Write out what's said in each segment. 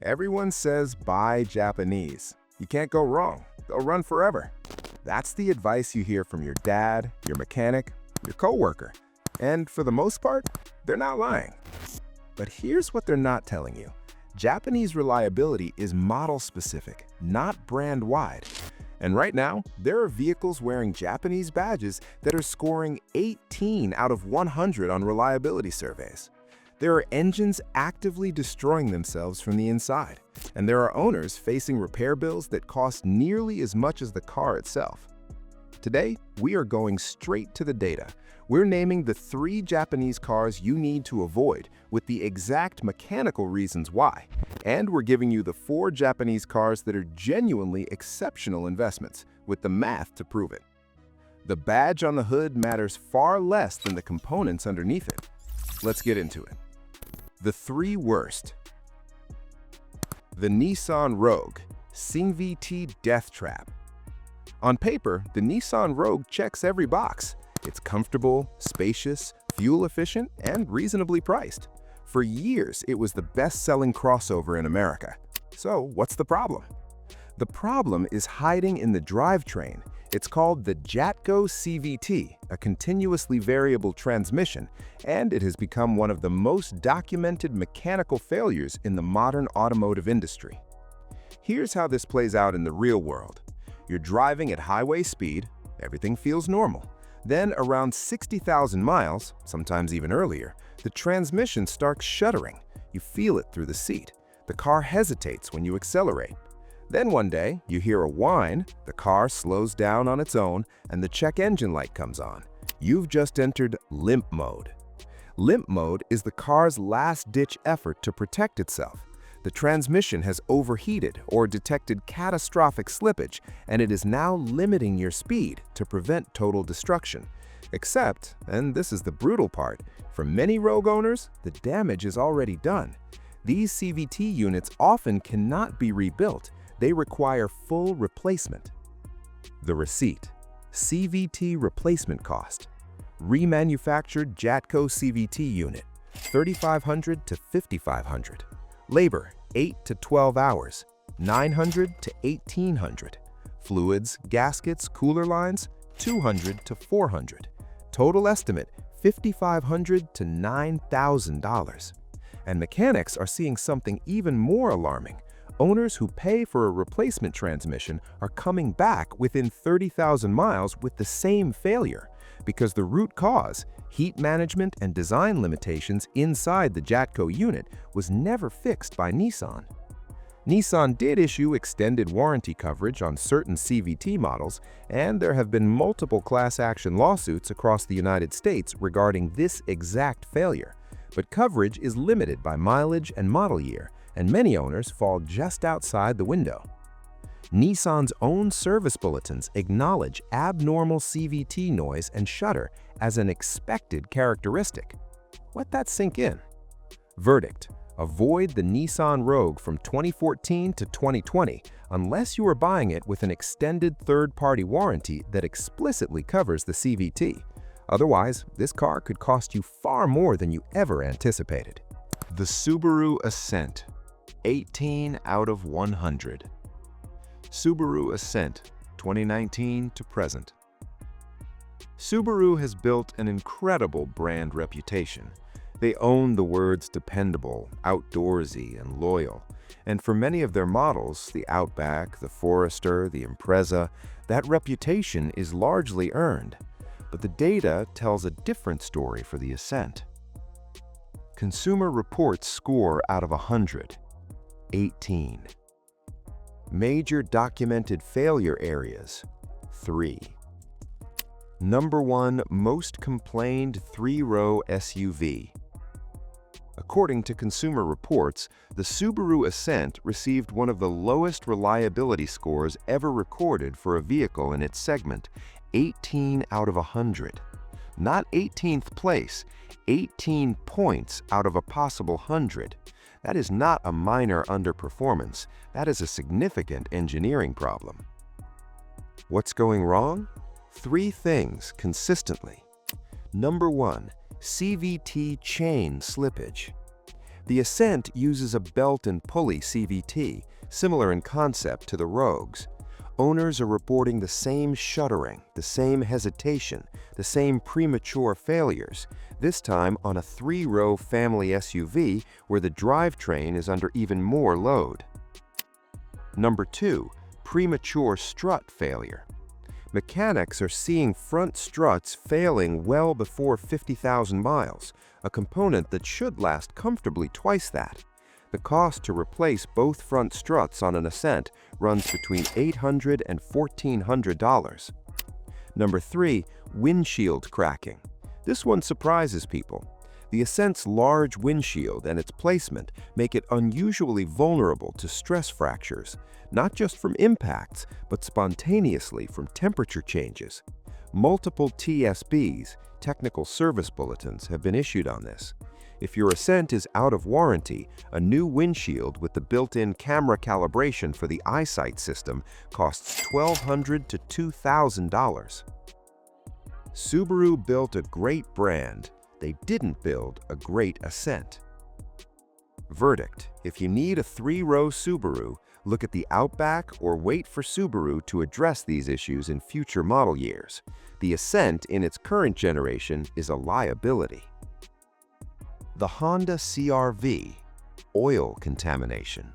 Everyone says buy Japanese. You can't go wrong. They'll run forever. That's the advice you hear from your dad, your mechanic, your coworker. And for the most part, they're not lying. But here's what they're not telling you. Japanese reliability is model-specific, not brand-wide. And right now, there are vehicles wearing Japanese badges that are scoring 18 out of 100 on reliability surveys. There are engines actively destroying themselves from the inside, and there are owners facing repair bills that cost nearly as much as the car itself. Today, we are going straight to the data. We're naming the 3 Japanese cars you need to avoid with the exact mechanical reasons why. And we're giving you the 4 Japanese cars that are genuinely exceptional investments, with the math to prove it. The badge on the hood matters far less than the components underneath it. Let's get into it. The 3 worst. The Nissan Rogue CVT Death Trap. On paper, the Nissan Rogue checks every box. It's comfortable, spacious, fuel-efficient, and reasonably priced. For years, it was the best-selling crossover in America. So, what's the problem? The problem is hiding in the drivetrain. It's called the JATCO CVT, a continuously variable transmission, and it has become one of the most documented mechanical failures in the modern automotive industry. Here's how this plays out in the real world. You're driving at highway speed, everything feels normal. Then, around 60,000 miles, sometimes even earlier, the transmission starts shuddering. You feel it through the seat. The car hesitates when you accelerate. Then one day, you hear a whine, the car slows down on its own, and the check engine light comes on. You've just entered limp mode. Limp mode is the car's last-ditch effort to protect itself. The transmission has overheated or detected catastrophic slippage, and it is now limiting your speed to prevent total destruction. Except, and this is the brutal part, for many Rogue owners, the damage is already done. These CVT units often cannot be rebuilt. They require full replacement. The receipt. CVT replacement cost. Remanufactured JATCO CVT unit, $3,500 to $5,500. Labor, 8 to 12 hours, $900 to $1,800. Fluids, gaskets, cooler lines, $200 to $400. Total estimate, $5,500 to $9,000. And mechanics are seeing something even more alarming. Owners who pay for a replacement transmission are coming back within 30,000 miles with the same failure, because the root cause, heat management and design limitations inside the JATCO unit, was never fixed by Nissan. Nissan did issue extended warranty coverage on certain CVT models, and there have been multiple class action lawsuits across the United States regarding this exact failure. But coverage is limited by mileage and model year, and many owners fall just outside the window. Nissan's own service bulletins acknowledge abnormal CVT noise and shudder as an expected characteristic. Let that sink in. Verdict: avoid the Nissan Rogue from 2014 to 2020 unless you are buying it with an extended third-party warranty that explicitly covers the CVT. Otherwise, this car could cost you far more than you ever anticipated. The Subaru Ascent, 18 out of 100. Subaru Ascent, 2019 to present. Subaru has built an incredible brand reputation. They own the words dependable, outdoorsy, and loyal. And for many of their models, the Outback, the Forester, the Impreza, that reputation is largely earned. But the data tells a different story for the Ascent. Consumer Reports score out of 100, 18. Major documented failure areas, 3. Number 1 most complained 3-row SUV. According to Consumer Reports, the Subaru Ascent received one of the lowest reliability scores ever recorded for a vehicle in its segment, 18 out of 100. Not 18th place, 18 points out of a possible 100. That is not a minor underperformance. That is a significant engineering problem. What's going wrong? 3 things consistently. Number 1, CVT chain slippage. The Ascent uses a belt and pulley CVT, similar in concept to the Rogues. Owners are reporting the same shuddering, the same hesitation, the same premature failures, this time on a 3-row family SUV where the drivetrain is under even more load. Number 2. Premature strut failure. Mechanics are seeing front struts failing well before 50,000 miles, a component that should last comfortably twice that. The cost to replace both front struts on an Ascent runs between $800 and $1,400. Number 3. Windshield cracking. This one surprises people. The Ascent's large windshield and its placement make it unusually vulnerable to stress fractures, not just from impacts, but spontaneously from temperature changes. Multiple TSBs, technical service bulletins, have been issued on this. If your Ascent is out of warranty, a new windshield with the built-in camera calibration for the eyesight system costs $1,200 to $2,000. Subaru built a great brand. They didn't build a great Ascent. Verdict: if you need a 3-row Subaru, look at the Outback or wait for Subaru to address these issues in future model years. The Ascent in its current generation is a liability. The Honda CR-V, oil contamination.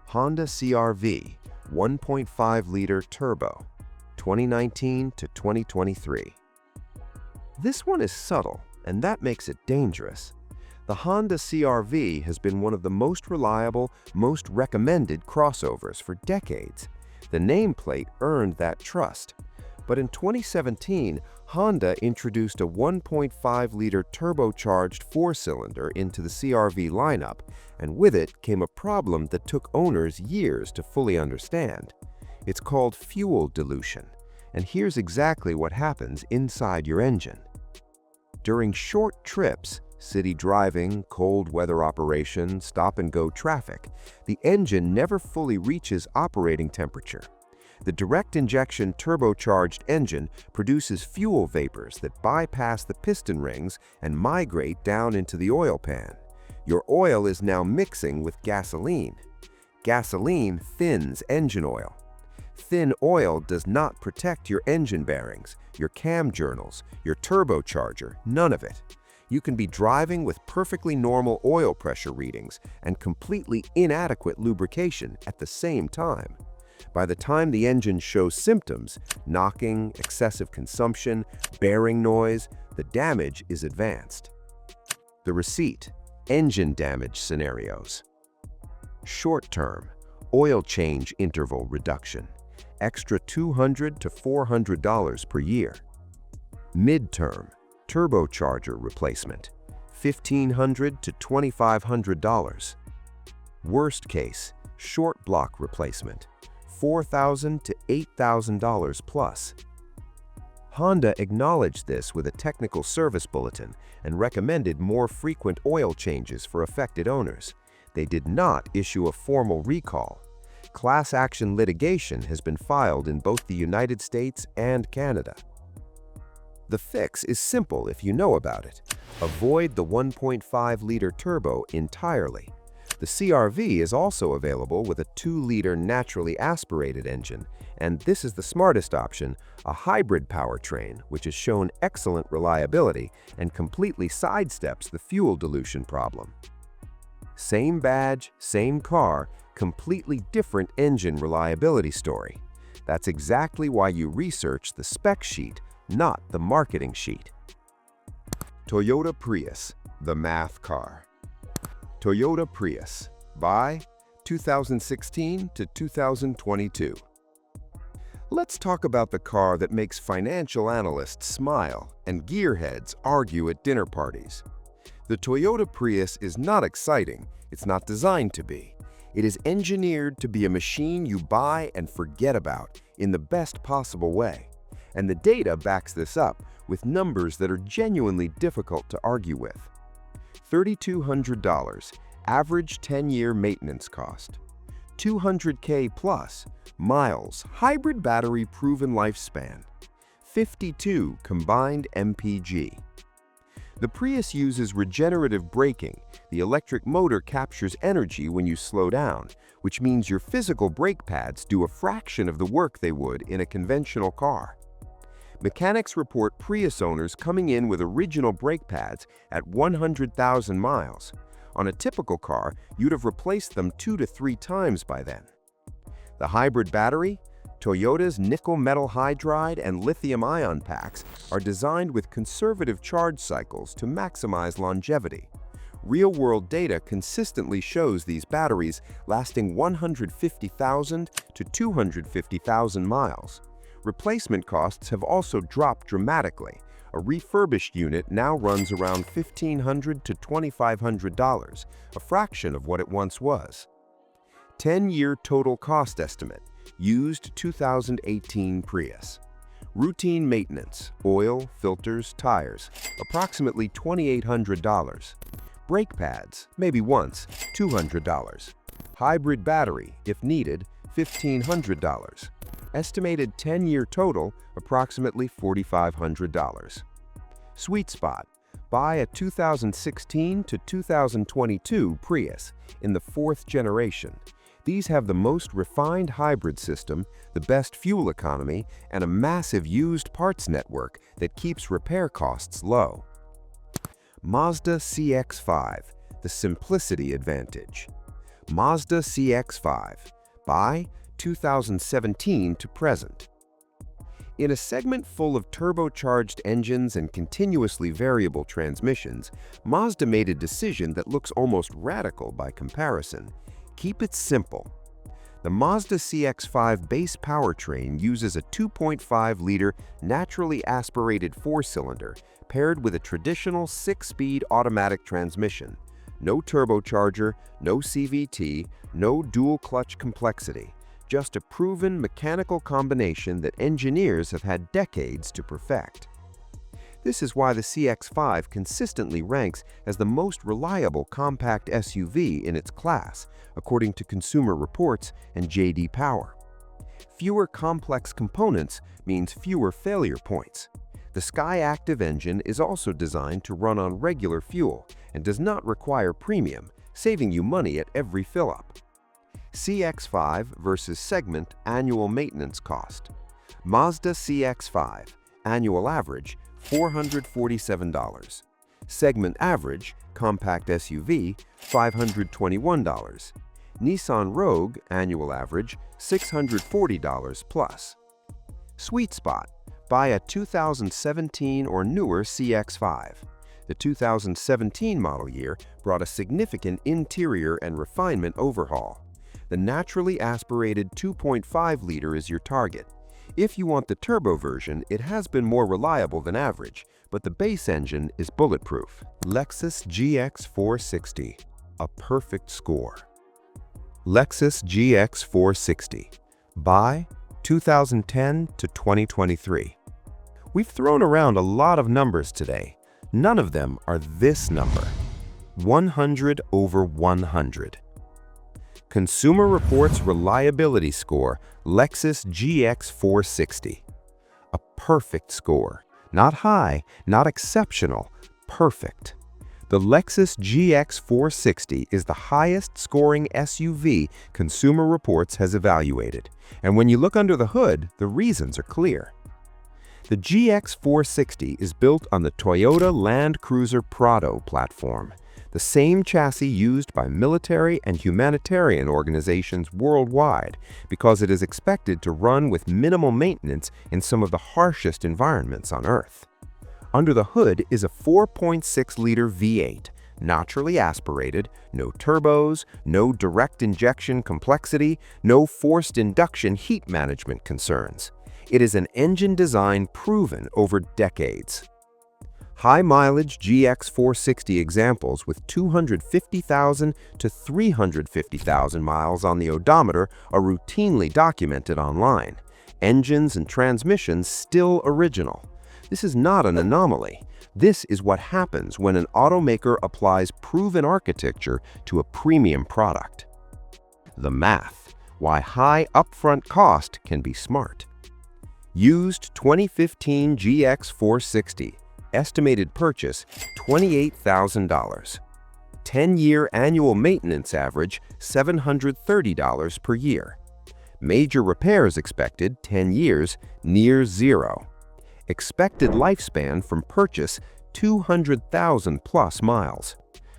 Honda CR-V, 1.5-liter turbo, 2019 to 2023. This one is subtle, and that makes it dangerous. The Honda CR-V has been one of the most reliable, most recommended crossovers for decades. The nameplate earned that trust. But in 2017, Honda introduced a 1.5-liter turbocharged 4-cylinder into the CR-V lineup, and with it came a problem that took owners years to fully understand. It's called fuel dilution, and here's exactly what happens inside your engine. During short trips, city driving, cold weather operation, stop-and-go traffic, the engine never fully reaches operating temperature. The direct injection turbocharged engine produces fuel vapors that bypass the piston rings and migrate down into the oil pan. Your oil is now mixing with gasoline. Gasoline thins engine oil. Thin oil does not protect your engine bearings, your cam journals, your turbocharger, none of it. You can be driving with perfectly normal oil pressure readings and completely inadequate lubrication at the same time. By the time the engine shows symptoms, knocking, excessive consumption, bearing noise, the damage is advanced. The receipt: engine damage scenarios. Short-term, oil change interval reduction, extra $200 to $400 per year. Mid-term, turbocharger replacement, $1,500 to $2,500. Worst case, short block replacement, $4,000 to $8,000 plus. Honda acknowledged this with a technical service bulletin and recommended more frequent oil changes for affected owners. They did not issue a formal recall. Class action litigation has been filed in both the United States and Canada. The fix is simple if you know about it. Avoid the 1.5-liter turbo entirely. The CR-V is also available with a 2-liter naturally aspirated engine, and this is the smartest option, a hybrid powertrain, which has shown excellent reliability and completely sidesteps the fuel dilution problem. Same badge, same car, completely different engine reliability story. That's exactly why you research the spec sheet, not the marketing sheet. Toyota Prius, the math car. Toyota Prius, by 2016 to 2022. Let's talk about the car that makes financial analysts smile and gearheads argue at dinner parties. The Toyota Prius is not exciting, it's not designed to be. It is engineered to be a machine you buy and forget about in the best possible way. And the data backs this up with numbers that are genuinely difficult to argue with. $3,200, average 10-year maintenance cost. $200K plus, miles, hybrid battery proven lifespan. 52 combined MPG. The Prius uses regenerative braking. The electric motor captures energy when you slow down, which means your physical brake pads do a fraction of the work they would in a conventional car. Mechanics report Prius owners coming in with original brake pads at 100,000 miles. On a typical car, you'd have replaced them 2 to 3 times by then. The hybrid battery? Toyota's nickel metal hydride and lithium-ion packs are designed with conservative charge cycles to maximize longevity. Real-world data consistently shows these batteries lasting 150,000 to 250,000 miles. Replacement costs have also dropped dramatically. A refurbished unit now runs around $1,500 to $2,500, a fraction of what it once was. 10-year total cost estimate. Used 2018 Prius. Routine maintenance, oil, filters, tires, approximately $2,800. Brake pads, maybe once, $200. Hybrid battery, if needed, $1,500. Estimated 10-year total, approximately $4,500. Sweet spot. Buy a 2016 to 2022 Prius in the 4th generation. These have the most refined hybrid system, the best fuel economy, and a massive used parts network that keeps repair costs low. Mazda CX-5, the simplicity advantage. Mazda CX-5. Buy 2017 to present. In a segment full of turbocharged engines and continuously variable transmissions, Mazda made a decision that looks almost radical by comparison. Keep it simple. The Mazda CX-5 base powertrain uses a 2.5-liter naturally aspirated 4-cylinder paired with a traditional 6-speed automatic transmission. No turbocharger, no CVT, no dual-clutch complexity. Just a proven mechanical combination that engineers have had decades to perfect. This is why the CX-5 consistently ranks as the most reliable compact SUV in its class, according to Consumer Reports and J.D. Power. Fewer complex components means fewer failure points. The Skyactiv engine is also designed to run on regular fuel and does not require premium, saving you money at every fill-up. CX-5 versus segment annual maintenance cost. Mazda CX-5, annual average, $447. Segment average, compact SUV, $521. Nissan Rogue, annual average, $640 plus. Sweet spot. Buy a 2017 or newer CX-5. The 2017 model year brought a significant interior and refinement overhaul. The naturally aspirated 2.5-liter is your target. If you want the turbo version, it has been more reliable than average, but the base engine is bulletproof. Lexus GX460, a perfect score. Lexus GX460. Buy 2010 to 2023. We've thrown around a lot of numbers today. None of them are this number. 100 over 100. Consumer Reports reliability score, Lexus GX460. A perfect score. Not high, not exceptional, perfect. The Lexus GX460 is the highest scoring SUV Consumer Reports has evaluated. And when you look under the hood, the reasons are clear. The GX460 is built on the Toyota Land Cruiser Prado platform, the same chassis used by military and humanitarian organizations worldwide because it is expected to run with minimal maintenance in some of the harshest environments on Earth. Under the hood is a 4.6-liter V8, naturally aspirated, no turbos, no direct injection complexity, no forced induction heat management concerns. It is an engine design proven over decades. High-mileage GX460 examples with 250,000 to 350,000 miles on the odometer are routinely documented online. Engines and transmissions still original. This is not an anomaly. This is what happens when an automaker applies proven architecture to a premium product. The math. Why high upfront cost can be smart. Used 2015 GX460. Estimated purchase $28,000. 10-year annual maintenance average, $730 per year. Major repairs expected, 10 years, near zero. Expected lifespan from purchase, 200,000 plus miles.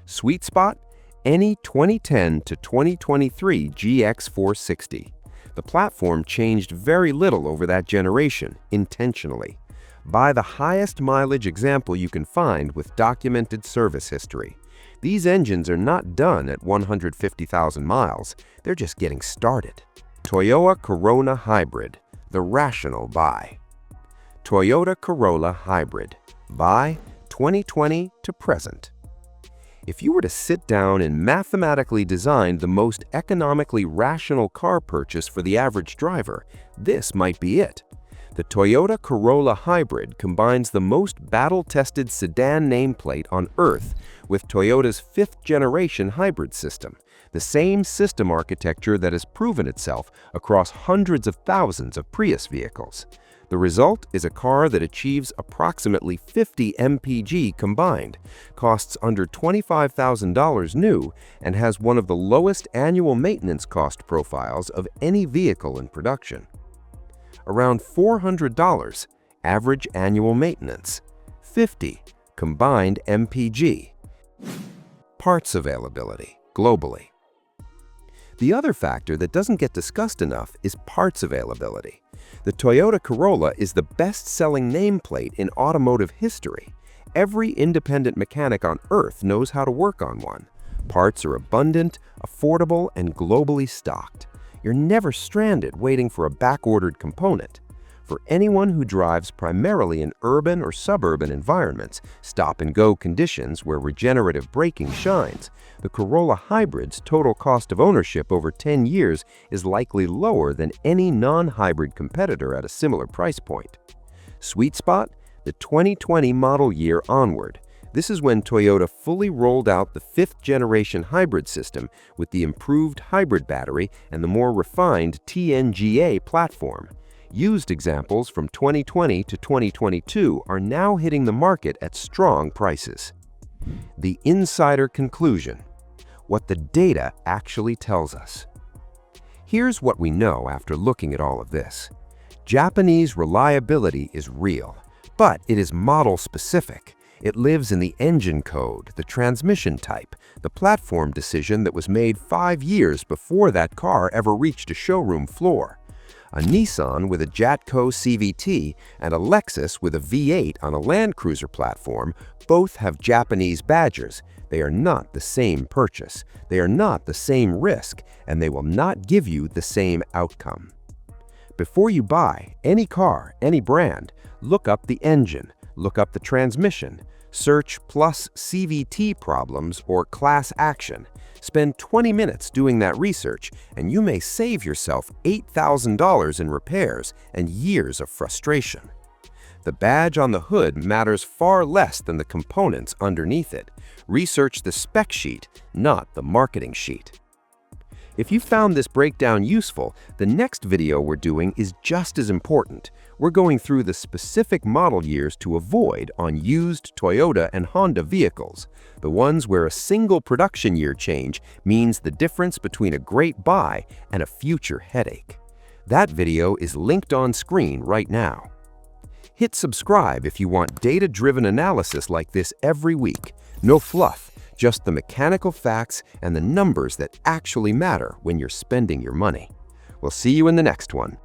Sweet spot, any 2010 to 2023 GX460. The platform changed very little over that generation, intentionally. Buy the highest mileage example you can find with documented service history. These engines are not done at 150,000 miles, they're just getting started. Toyota Corolla Hybrid, the rational buy. Toyota Corolla Hybrid, buy 2020 to present. If you were to sit down and mathematically design the most economically rational car purchase for the average driver, this might be it. The Toyota Corolla Hybrid combines the most battle-tested sedan nameplate on Earth with Toyota's fifth-generation hybrid system, the same system architecture that has proven itself across hundreds of thousands of Prius vehicles. The result is a car that achieves approximately 50 mpg combined, costs under $25,000 new, and has one of the lowest annual maintenance cost profiles of any vehicle in production. Around $400 average annual maintenance, 50 combined mpg. Parts availability globally. The other factor that doesn't get discussed enough is parts availability. The Toyota Corolla is the best-selling nameplate in automotive history. Every independent mechanic on Earth knows how to work on one. Parts are abundant, affordable, and globally stocked. You're never stranded waiting for a back-ordered component. For anyone who drives primarily in urban or suburban environments, stop-and-go conditions where regenerative braking shines, the Corolla Hybrid's total cost of ownership over 10 years is likely lower than any non-hybrid competitor at a similar price point. Sweet spot? The 2020 model year onward. This is when Toyota fully rolled out the fifth-generation hybrid system with the improved hybrid battery and the more refined TNGA platform. Used examples from 2020 to 2022 are now hitting the market at strong prices. The insider conclusion: what the data actually tells us. Here's what we know after looking at all of this. Japanese reliability is real, but it is model-specific. It lives in the engine code, the transmission type, the platform decision that was made 5 years before that car ever reached a showroom floor. A Nissan with a Jatco CVT and a Lexus with a V8 on a Land Cruiser platform both have Japanese badges. They are not the same purchase, they are not the same risk, and they will not give you the same outcome. Before you buy any car, any brand, look up the engine, look up the transmission, search plus CVT problems or class action. Spend 20 minutes doing that research, and you may save yourself $8,000 in repairs and years of frustration. The badge on the hood matters far less than the components underneath it. Research the spec sheet, not the marketing sheet. If you found this breakdown useful, the next video we're doing is just as important. We're going through the specific model years to avoid on used Toyota and Honda vehicles, the ones where a single production year change means the difference between a great buy and a future headache. That video is linked on screen right now. Hit subscribe if you want data-driven analysis like this every week. No fluff, just the mechanical facts and the numbers that actually matter when you're spending your money. We'll see you in the next one.